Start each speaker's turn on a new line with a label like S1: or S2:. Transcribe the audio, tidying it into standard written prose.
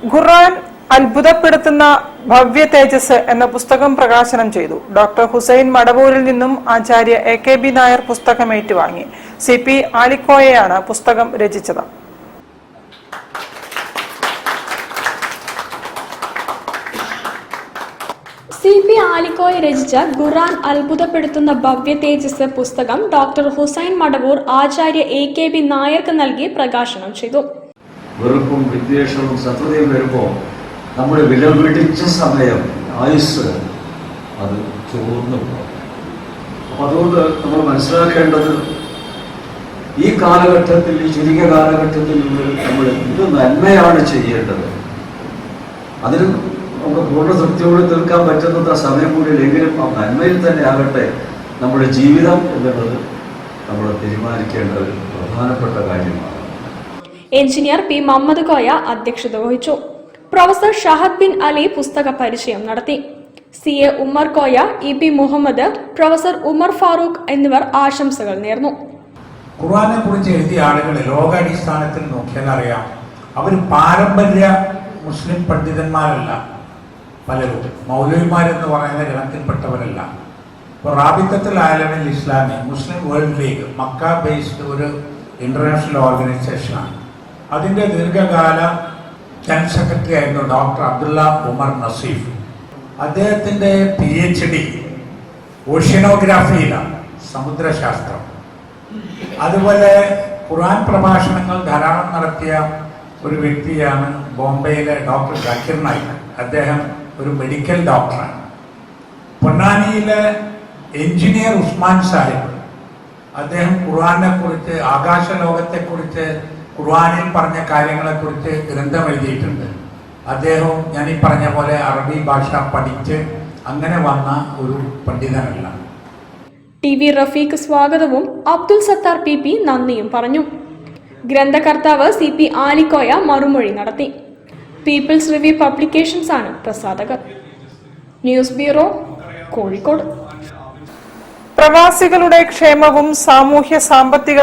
S1: ഖുർആൻ അത്ഭുതപ്പെടുത്തുന്ന ഭവ്യ തേജസ് എന്ന പുസ്തകം പ്രകാശനം ചെയ്തു. ഡോക്ടർ ഹുസൈൻ മടവൂരിൽ നിന്നും ആചാര്യ AK.B. നായർ പുസ്തകം ഏറ്റുവാങ്ങി. CP ആലിക്കോയയാണ് പുസ്തകം രചിച്ചത്.
S2: CP ആലിക്കോയ രചിച്ച ഖുർആൻ അത്ഭുതപ്പെടുത്തുന്ന ഭവ്യ തേജസ് പുസ്തകം ഡോക്ടർ ഹുസൈൻ മടവൂർ ആചാര്യ AK.B. നായർക്ക് നൽകി പ്രകാശനം ചെയ്തു.
S3: വെറുപ്പും വിദ്വേഷവും ശത്രുതയും വരുമ്പോൾ നമ്മുടെ വിലപിടിച്ച സമയം ആയുസ് അത് ചോർന്നു പോകും. അപ്പം അതുകൊണ്ട് നമ്മൾ മനസ്സിലാക്കേണ്ടത് ഈ കാലഘട്ടത്തിൽ, ഈ ചുരുങ്ങിയ കാലഘട്ടത്തിൽ നമ്മൾ എന്ത് നന്മയാണ് ചെയ്യേണ്ടത്. അതിന് നമുക്ക് പൂർണ്ണ തൃപ്തിയോട് തീർക്കാൻ പറ്റുന്ന സമയം കൂടി ഇല്ലെങ്കിലും ആ നന്മയിൽ തന്നെ ആകട്ടെ നമ്മുടെ ജീവിതം എന്നുള്ളത് നമ്മൾ തീരുമാനിക്കേണ്ട ഒരു പ്രധാനപ്പെട്ട കാര്യമാണ്.
S2: Engineer P. മുഹമ്മദ് കോയ അധ്യക്ഷത വഹിച്ചു. പ്രൊഫസർ ഷഹദ് ബിൻ അലി പുസ്തക പരിചയം നടത്തി. CA Umar Koya, EP Muhammad, professor Umar Farooq എന്നിവർ ആശംസകൾ നേർന്നു.
S4: ഖുർആനെ കുറിച്ച് എഴുതിയ ആളുകൾ ലോകാടിസ്ഥാനത്തിൽ നോക്കിയാൽ അറിയാം, അവർ പാരമ്പര്യ മുസ്ലിം പണ്ഡിതന്മാരല്ല. പലരും മൗലവിമാരെന്ന് പറയുന്ന ഗണത്തിൽപ്പെട്ടവരല്ല. ഇപ്പോൾ റാബിത്തത്തുൽ ആലമിൽ ഇസ്ലാമി മുസ്ലിം വേൾഡ് ലീഗ് മക്ക ബേസ്ഡ് ഒരു ഇന്റർനാഷണൽ ഓർഗനൈസേഷനാണ്. അതിൻ്റെ ദീർഘകാല ജനറൽ സെക്രട്ടറി ആയിരുന്നു ഡോക്ടർ അബ്ദുള്ള ഉമർ നസീഫ്. അദ്ദേഹത്തിൻ്റെ PhD ഓഷ്യനോഗ്രാഫിയിലാണ്, സമുദ്രശാസ്ത്രം. അതുപോലെ ഖുർആൻ പ്രഭാഷണങ്ങൾ ധാരാളം നടത്തിയ ഒരു വ്യക്തിയാണ് ബോംബെയിലെ ഡോക്ടർ ജാക്കിർ നായിക്. അദ്ദേഹം ഒരു മെഡിക്കൽ ഡോക്ടറാണ്. പൊന്നാനിയിലെ എഞ്ചിനീയർ ഉസ്മാൻ സാഹിബ്, അദ്ദേഹം ഖുർആനെ കുറിച്ച്, ആകാശലോകത്തെക്കുറിച്ച്, ഖുർആനിൽ പറഞ്ഞ കാര്യങ്ങളെക്കുറിച്ച് ഗ്രന്ഥം എഴുതിയിട്ടുണ്ട്. അദ്ദേഹവും ഞാൻ ഈ പറഞ്ഞ പോലെ അറബി ഭാഷ പഠിച്ച് അങ്ങനെ വന്ന ഒരു പണ്ഡിതനല്ല.
S2: TV റഫീഖ് സ്വാഗതവും അബ്ദുൽ സത്താർ PP നന്ദിയും പറഞ്ഞു. ഗ്രന്ഥകർത്താവ് CP ആലിക്കോയ മറുമൊഴി നടത്തി. പീപ്പിൾസ് റിവ്യൂ പബ്ലിക്കേഷൻസ് ആണ് പ്രസാധകർ. News bureau, Kozhikode.
S1: പ്രവാസികളുടെ ക്ഷേമവും സാമൂഹ്യ സാമ്പത്തിക